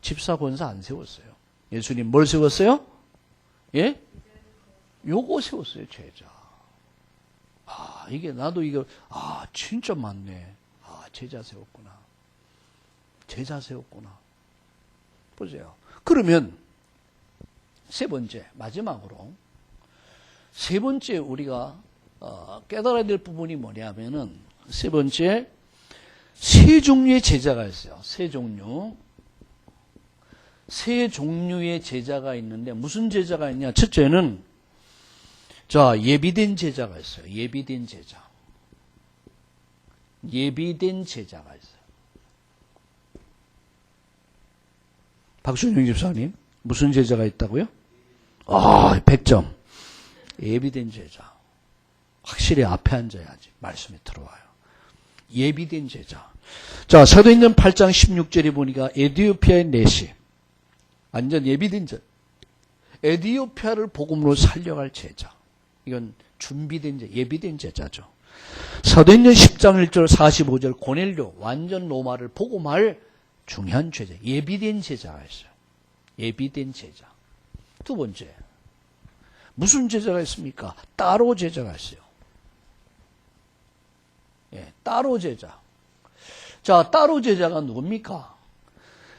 집사 권사 안 세웠어요. 예수님 뭘 세웠어요? 예? 요거 세웠어요, 제자. 이게 나도 진짜 맞네. 제자 세웠구나. 제자 세웠구나. 보세요. 그러면 세 번째, 마지막으로 세 번째 우리가 깨달아야 될 부분이 뭐냐면은 세 번째 세 종류의 제자가 있어요. 세 종류의 제자가 있는데 무슨 제자가 있냐? 첫째는 예비된 제자가 있어요. 예비된 제자가 있어요. 박순영 집사님, 무슨 제자가 있다고요? 100점. 예비된 제자. 확실히 앞에 앉아야지 말씀이 들어와요. 예비된 제자. 사도행전 8장 16절에 보니까 에디오피아의 넷이 완전 예비된 제자. 에디오피아를 복음으로 살려갈 제자. 이건 준비된 제자, 예비된 제자죠. 사도행전 10장 1절 45절 고넬료 완전 로마를 복음할 중요한 제자, 예비된 제자가 있어요. 예비된 제자. 두 번째, 무슨 제자가 있습니까? 따로 제자가 있어요. 따로 제자. 따로 제자가 누굽니까?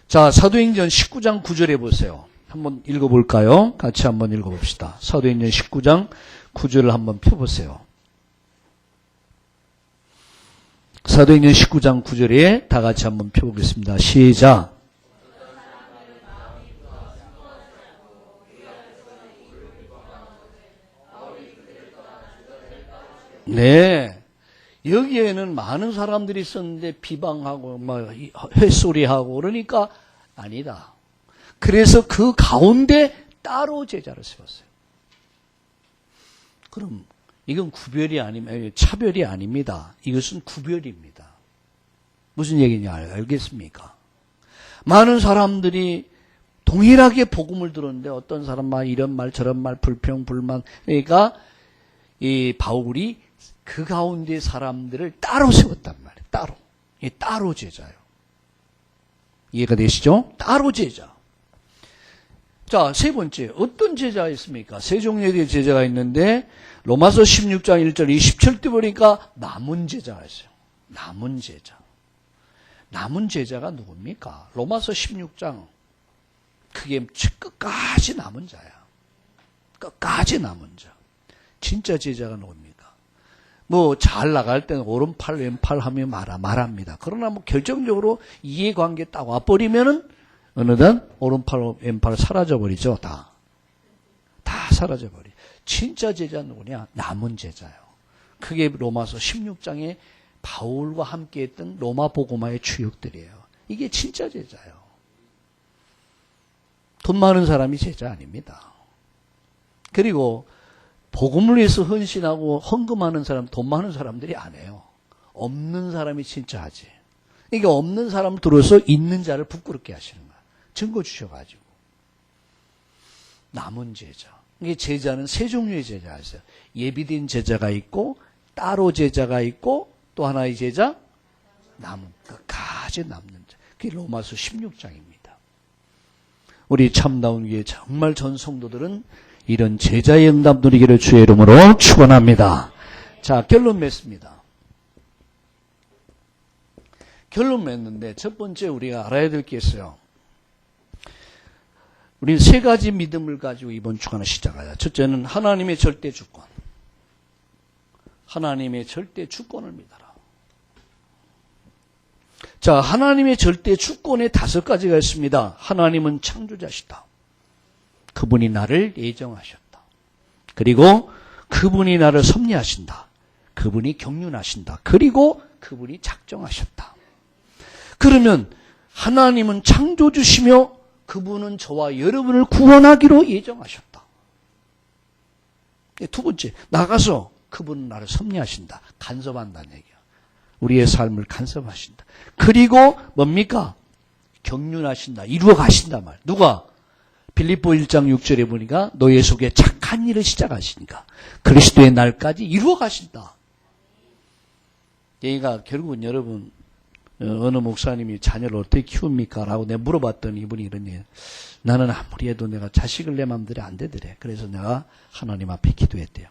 사도행전 19장 9절에 보세요. 한번 읽어볼까요? 같이 한번 읽어봅시다. 사도행전 19장 9절을 한번 펴보세요. 사도행전 19장 9절에 다 같이 한번 펴보겠습니다. 시작. 네. 여기에는 많은 사람들이 있었는데 비방하고 막 헛소리하고 그러니까 아니다. 그래서 그 가운데 따로 제자를 세웠어요. 그럼 이건 구별이 아니면 차별이 아닙니다. 이것은 구별입니다. 무슨 얘기냐 알겠습니까? 많은 사람들이 동일하게 복음을 들었는데 어떤 사람 막 이런 말 저런 말 불평 불만 그러니까 이 바울이 그 가운데 사람들을 따로 세웠단 말이에요. 따로. 이 따로 제자예요. 이해가 되시죠? 따로 제자. 자, 세 번째. 어떤 제자가 있습니까? 세 종류의 제자가 있는데 로마서 16장 1절 27때 보니까 남은 제자가 있어요. 남은 제자. 남은 제자가 누굽니까? 로마서 16장. 그게 끝까지 남은 자야. 끝까지 남은 자. 진짜 제자가 누굽니까? 뭐 잘 나갈 때는 오른팔 왼팔 하며 말합니다. 그러나 뭐 결정적으로 이해관계 딱 와버리면은 어느덧 오른팔 왼팔 사라져버리죠. 다 사라져버려. 진짜 제자 누구냐? 남은 제자요. 그게 로마서 16장에 바울과 함께했던 로마 복음화의 주역들이에요. 이게 진짜 제자요. 돈 많은 사람이 제자 아닙니다. 그리고 복음을 위해서 헌신하고 헌금하는 사람, 돈 많은 사람들이 안 해요. 없는 사람이 진짜 하지. 이게 없는 사람을 들어서 있는 자를 부끄럽게 하시는 거야. 증거 주셔가지고. 남은 제자. 이게 제자는 세 종류의 제자가 있어요. 예비된 제자가 있고, 따로 제자가 있고, 또 하나의 제자, 남은, 끝까지 남는 자. 그게 로마서 16장입니다. 우리 참다운 교회 정말 전 성도들은 이런 제자의 응답 누리기를 주의 이름으로 축원합니다. 자, 결론 맺습니다. 결론 맺는데 첫 번째 우리가 알아야 될 게 있어요. 우리는 세 가지 믿음을 가지고 이번 주간을 시작하자. 첫째는 하나님의 절대 주권. 하나님의 절대 주권을 믿어라. 자, 하나님의 절대 주권에 5가지가 있습니다. 하나님은 창조자시다. 그분이 나를 예정하셨다. 그리고 그분이 나를 섭리하신다. 그분이 경륜하신다. 그리고 그분이 작정하셨다. 그러면 하나님은 창조주시며 그분은 저와 여러분을 구원하기로 예정하셨다. 두 번째, 나가서 그분은 나를 섭리하신다. 간섭한다는 얘기야. 우리의 삶을 간섭하신다. 그리고 뭡니까? 경륜하신다. 이루어 가신다 말. 누가? 빌립보 1장 6절에 보니까 너희 속에 착한 일을 시작하시니까 그리스도의 날까지 이루어 가신다. 얘가 결국은 여러분 어느 목사님이 자녀를 어떻게 키웁니까? 라고 내가 물어봤더니 이분이 이런 얘기예요. 나는 아무리 해도 내가 자식을 내 마음대로 안 되더래. 그래서 내가 하나님 앞에 기도했대요.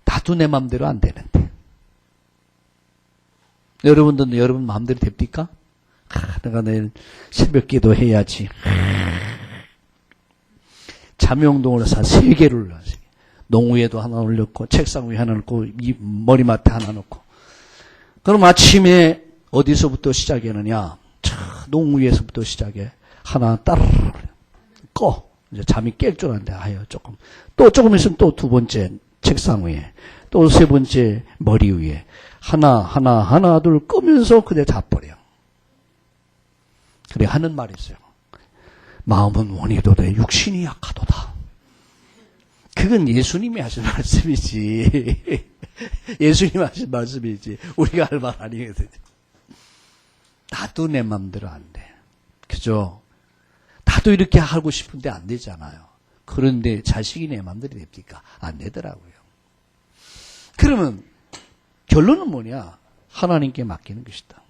나도 내 마음대로 안 되는데. 여러분들은 여러분 마음대로 됩니까? 내가 내일 새벽 기도 해야지. 자명동을 사 3개를 올렸어요. 농구에도 하나 올렸고 책상 위에 하나 놓고 머리맡에 하나 놓고. 그럼 아침에 어디서부터 시작하느냐? 농구 위에서부터 시작해. 하나 따르르 꺼. 이제 잠이 깰 줄 알았는데 아유 조금. 또 조금 있으면 또 두 번째 책상 위에. 또 세 번째 머리 위에. 하나 둘 끄면서 그대 자버려. 그래 하는 말이 있어요. 마음은 원이도 돼 육신이 약하도다. 그건 예수님이 하신 말씀이지. 예수님이 하신 말씀이지. 우리가 할 말 아니거든요. 나도 내 맘대로 안 돼. 그죠? 나도 이렇게 하고 싶은데 안 되잖아요. 그런데 자식이 내 맘대로 됩니까? 안 되더라고요. 그러면 결론은 뭐냐? 하나님께 맡기는 것이다.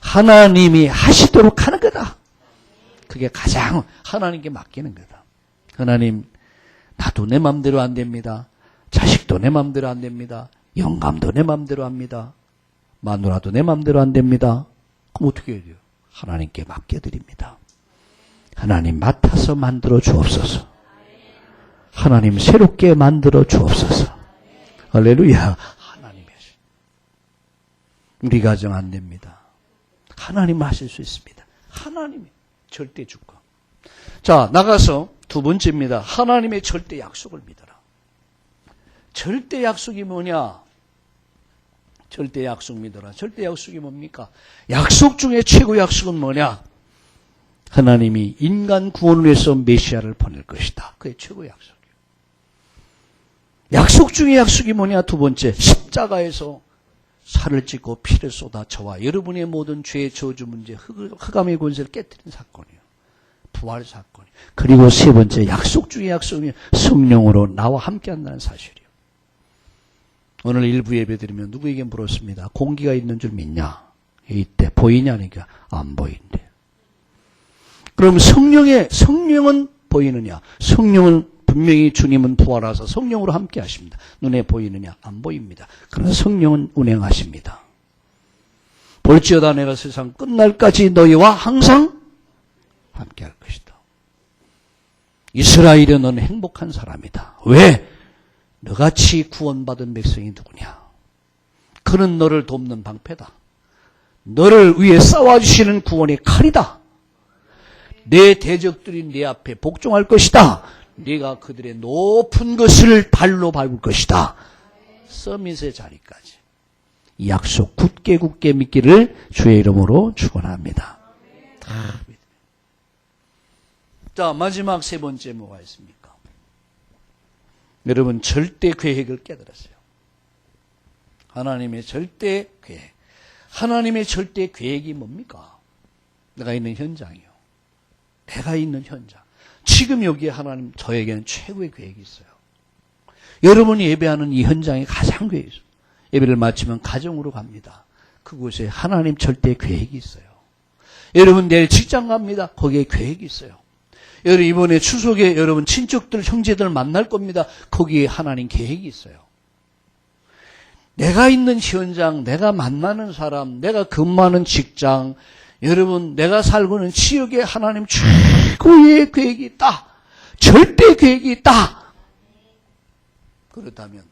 하나님이 하시도록 하는 거다. 그게 가장 하나님께 맡기는 거다. 하나님, 나도 내 맘대로 안 됩니다. 자식도 내 맘대로 안 됩니다. 영감도 내 맘대로 합니다. 마누라도 내 맘대로 안 됩니다. 그럼 어떻게 해야 돼요? 하나님께 맡겨드립니다. 하나님 맡아서 만들어 주옵소서. 하나님 새롭게 만들어 주옵소서. 할렐루야. 하나님이 하시. 우리 가정 안 됩니다. 하나님 하실 수 있습니다. 하나님이 절대 주권. 자, 나가서 두 번째입니다. 하나님의 절대 약속을 믿어라. 절대 약속이 뭐냐? 절대 약속 믿어라. 절대 약속이 뭡니까? 약속 중에 최고 약속은 뭐냐? 하나님이 인간 구원을 위해서 메시아를 보낼 것이다. 그게 최고 약속이에요. 약속 중에 약속이 뭐냐? 두 번째, 십자가에서 살을 찢고 피를 쏟아 저와 여러분의 모든 죄의 저주 문제, 흑암의 권세를 깨뜨린 사건이에요. 부활 사건이에요. 그리고 세 번째, 약속 중에 약속이 성령으로 나와 함께 한다는 사실이에요. 오늘 일부 예배 드리면 누구에게 물었습니다. 공기가 있는 줄 믿냐? 이때 보이냐니까 안 보인대. 그럼 성령은 보이느냐? 성령은 분명히 주님은 부활하셔서 성령으로 함께 하십니다. 눈에 보이느냐? 안 보입니다. 그러나 성령은 운행하십니다. 볼지어다 내가 세상 끝날까지 너희와 항상 함께 할 것이다. 이스라엘은 너는 행복한 사람이다. 왜? 너같이 구원받은 백성이 누구냐? 그는 너를 돕는 방패다. 너를 위해 싸워주시는 구원의 칼이다. 내 대적들이 내 앞에 복종할 것이다. 네가 그들의 높은 것을 발로 밟을 것이다. 서밋의 자리까지. 이 약속 굳게 믿기를 주의 이름으로 축원합니다. 자, 마지막 세 번째 뭐가 있습니까? 여러분 절대 계획을 깨달았어요. 하나님의 절대 계획. 하나님의 절대 계획이 뭡니까? 내가 있는 현장이요. 내가 있는 현장. 지금 여기에 하나님 저에게는 최고의 계획이 있어요. 여러분이 예배하는 이 현장에 가장 계획이 있어요. 예배를 마치면 가정으로 갑니다. 그곳에 하나님 절대 계획이 있어요. 여러분 내일 직장 갑니다. 거기에 계획이 있어요. 여러분 이번에 추석에 여러분 친척들 형제들 만날 겁니다. 거기에 하나님 계획이 있어요. 내가 있는 현장, 내가 만나는 사람, 내가 근무하는 직장, 여러분 내가 살고 있는 지역에 하나님 최고의 계획이 있다. 절대 계획이 있다. 그렇다면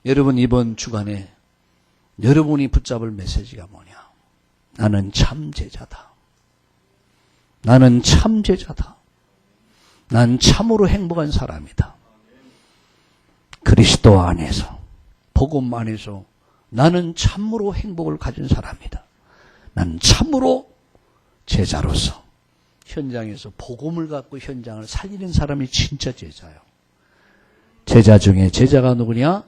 여러분 이번 주간에 여러분이 붙잡을 메시지가 뭐냐? 나는 참 제자다. 나는 참 제자다. 난 참으로 행복한 사람이다. 그리스도 안에서 복음 안에서 나는 참으로 행복을 가진 사람이다. 나는 참으로 제자로서 현장에서 복음을 갖고 현장을 살리는 사람이 진짜 제자예요. 제자 중에 제자가 누구냐?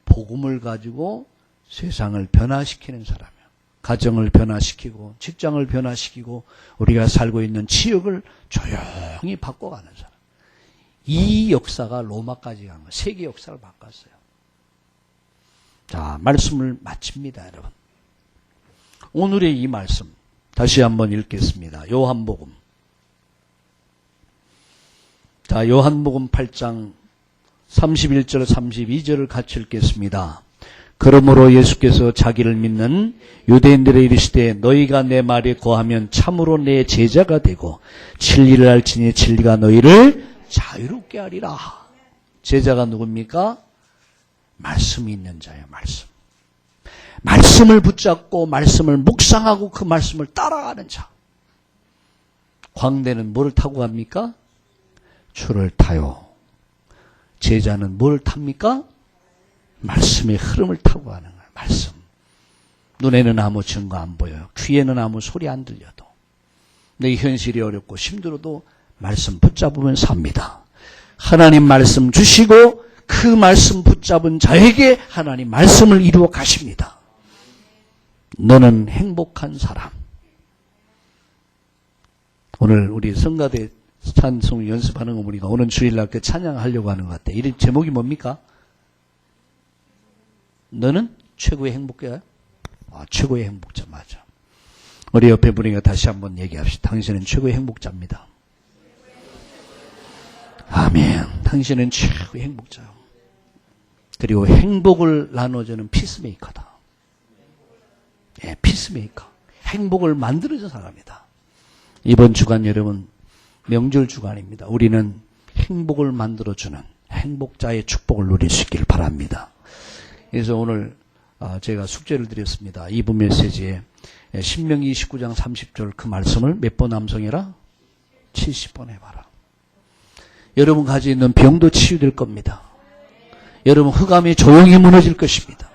복음을 가지고 세상을 변화시키는 사람이에요. 가정을 변화시키고 직장을 변화시키고 우리가 살고 있는 지역을 조용히 바꿔가는 사람. 이 역사가 로마까지 간 거예요. 세계 역사를 바꿨어요. 자, 말씀을 마칩니다, 여러분. 오늘의 이 말씀 다시 한번 읽겠습니다. 요한복음. 자, 요한복음 8장 31절 32절을 같이 읽겠습니다. 그러므로 예수께서 자기를 믿는 유대인들의 이르시되 너희가 내 말에 거하면 참으로 내 제자가 되고 진리를 알지니 진리가 너희를 자유롭게 하리라. 제자가 누굽니까? 말씀이 있는 자예요. 말씀. 말씀을 붙잡고 말씀을 묵상하고 그 말씀을 따라가는 자. 광대는 뭘 타고 갑니까? 주를 타요. 제자는 뭘 탑니까? 말씀의 흐름을 타고 가는 거예요. 말씀. 눈에는 아무 증거 안 보여요. 귀에는 아무 소리 안 들려도. 내 현실이 어렵고 힘들어도 말씀 붙잡으면 삽니다. 하나님 말씀 주시고 그 말씀 붙잡은 자에게 하나님 말씀을 이루어 가십니다. 너는 행복한 사람. 오늘 우리 성가대 찬송 연습하는 거 보니까 오늘 주일날 그 찬양하려고 하는 것 같아요. 이 제목이 뭡니까? 너는 최고의 행복자야? 최고의 행복자 맞아. 우리 옆에 분에게 다시 한번 얘기합시다. 당신은 최고의 행복자입니다. 아멘. 당신은 최고의 행복자요. 그리고 행복을 나눠주는 피스메이커다. 예, 피스메이커. 행복을 만들어준 사람이다. 이번 주간 여러분 명절 주간입니다. 우리는 행복을 만들어주는 행복자의 축복을 누릴 수 있기를 바랍니다. 그래서 오늘 제가 숙제를 드렸습니다. 2부 메시지에 신명기 29장 30절 그 말씀을 몇 번 암송해라? 70번 해봐라. 여러분 가지고 있는 병도 치유될 겁니다. 여러분 흑암이 조용히 무너질 것입니다.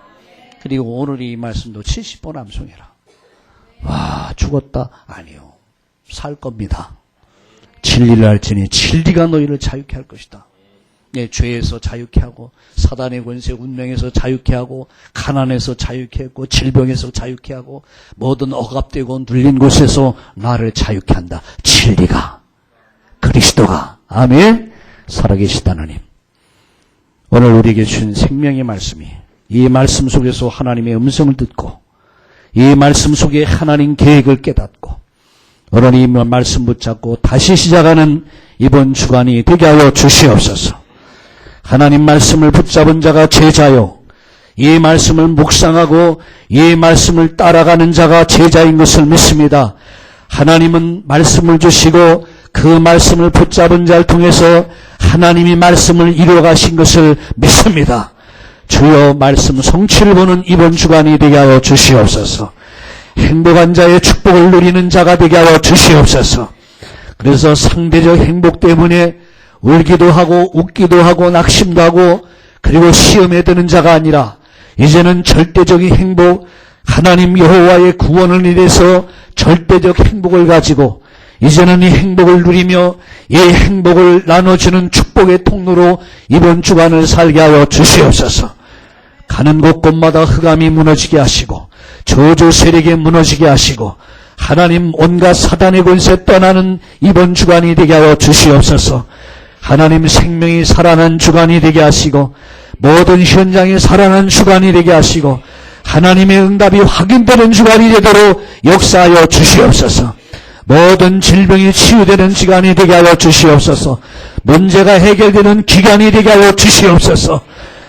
그리고 오늘 이 말씀도 70번 암송해라. 와, 죽었다? 아니요. 살 겁니다. 진리를 알지니 진리가 너희를 자유케 할 것이다. 죄에서 자유케 하고 사단의 권세 운명에서 자유케 하고 가난에서 자유케 하고 질병에서 자유케 하고 모든 억압되고 눌린 곳에서 나를 자유케 한다. 진리가, 그리스도가, 아멘. 살아계시다 하나님, 오늘 우리에게 주신 생명의 말씀이 이 말씀 속에서 하나님의 음성을 듣고 이 말씀 속에 하나님 계획을 깨닫고 오늘 이 말씀 붙잡고 다시 시작하는 이번 주간이 되게 하여 주시옵소서. 하나님 말씀을 붙잡은 자가 제자요, 이 말씀을 묵상하고 이 말씀을 따라가는 자가 제자인 것을 믿습니다. 하나님은 말씀을 주시고 그 말씀을 붙잡은 자를 통해서 하나님이 말씀을 이루어가신 것을 믿습니다. 주여 말씀 성취를 보는 이번 주간이 되게 하여 주시옵소서. 행복한 자의 축복을 누리는 자가 되게 하여 주시옵소서. 그래서 상대적 행복 때문에 울기도 하고 웃기도 하고 낙심도 하고 그리고 시험에 드는 자가 아니라 이제는 절대적인 행복, 하나님 여호와의 구원을 인해서 절대적 행복을 가지고 이제는 이 행복을 누리며 이 행복을 나눠주는 축복의 통로로 이번 주간을 살게 하여 주시옵소서. 가는 곳곳마다 흑암이 무너지게 하시고 저주 세력이 무너지게 하시고 하나님 온갖 사단의 권세 떠나는 이번 주간이 되게 하여 주시옵소서. 하나님 생명이 살아난 주간이 되게 하시고 모든 현장이 살아난 주간이 되게 하시고 하나님의 응답이 확인되는 주간이 되도록 역사하여 주시옵소서. 모든 질병이 치유되는 시간이 되게 하여 주시옵소서. 문제가 해결되는 기간이 되게 하여 주시옵소서.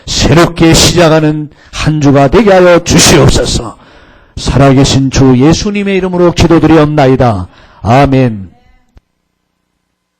새롭게 시작하는 한 주가 되게 하여 주시옵소서. 살아계신 주 예수님의 이름으로 기도드리옵나이다. 아멘.